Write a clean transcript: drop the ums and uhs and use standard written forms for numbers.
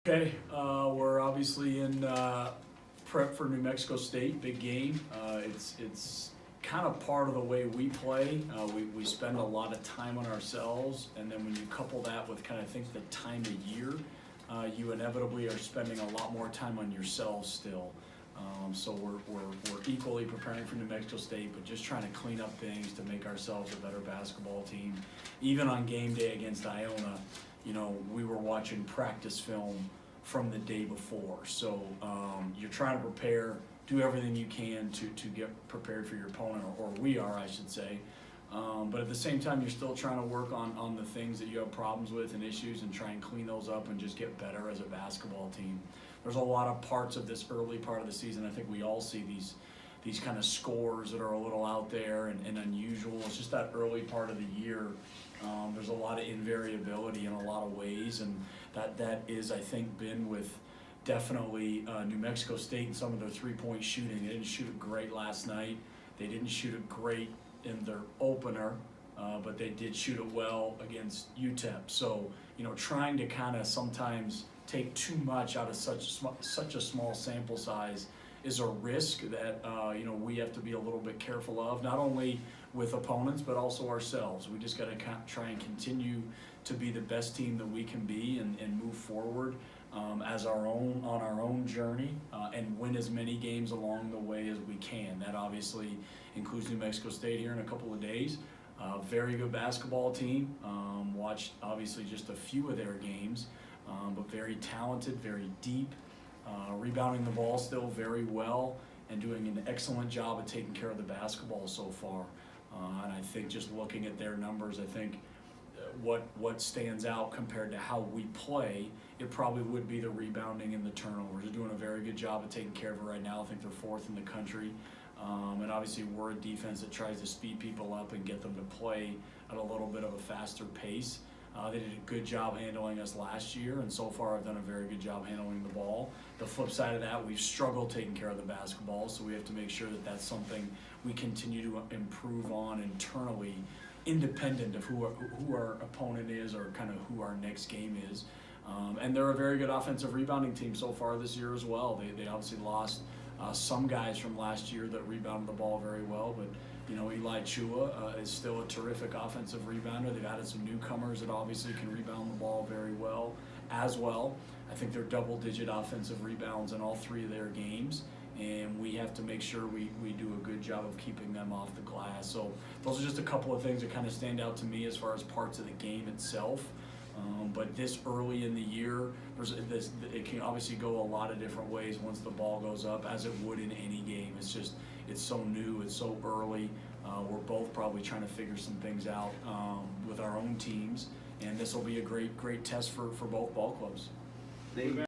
Okay, we're obviously in prep for New Mexico State, big game. It's kind of part of the way we play. We spend a lot of time on ourselves, and then when you couple that with kind of think the time of year, you inevitably are spending a lot more time on yourselves still. So we're equally preparing for New Mexico State, but just trying to clean up things to make ourselves a better basketball team. Even on game day against Iona, you know, we were watching practice film from the day before. So you're trying to prepare, do everything you can to get prepared for your opponent, or we are, I should say. But at the same time, you're still trying to work on the things that you have problems with and issues and try and clean those up and just get better as a basketball team. There's a lot of parts of this early part of the season. I think we all see these kind of scores that are a little out there and unusual. It's just that early part of the year. There's a lot of invariability in a lot of ways, and that is, I think, been with definitely New Mexico State and some of their three-point shooting. They didn't shoot it great last night. They didn't shoot it great in their opener, but they did shoot it well against UTEP. So, you know, trying to kind of sometimes take too much out of such a small sample size is a risk that you know, we have to be a little bit careful of, not only with opponents but also ourselves. We just got to try and continue to be the best team that we can be and move forward as on our own journey and win as many games along the way as we can. That obviously includes New Mexico State here in a couple of days. Very good basketball team. Watched obviously just a few of their games, but very talented, very deep. Rebounding the ball still very well and doing an excellent job of taking care of the basketball so far. And I think just looking at their numbers, I think what stands out compared to how we play, it probably would be the rebounding and the turnovers. They're doing a very good job of taking care of it right now. I think they're fourth in the country. And obviously we're a defense that tries to speed people up and get them to play at a little bit of a faster pace. They did a good job handling us last year, and so far have done a very good job handling the ball. The flip side of that, we've struggled taking care of the basketball, so we have to make sure that that's something we continue to improve on internally, independent of who our opponent is or kind of who our next game is. And they're a very good offensive rebounding team so far this year as well. They obviously lost some guys from last year that rebounded the ball very well, but you know, Eli Chua is still a terrific offensive rebounder. They've added some newcomers that obviously can rebound the ball very well as well. I think they're double-digit offensive rebounds in all three of their games, and we have to make sure we do a good job of keeping them off the glass. So those are just a couple of things that kind of stand out to me as far as parts of the game itself. But this early in the year, it can obviously go a lot of different ways once the ball goes up, as it would in any game. It's so new, it's so early. We're both probably trying to figure some things out with our own teams, and this will be a great test for both ball clubs.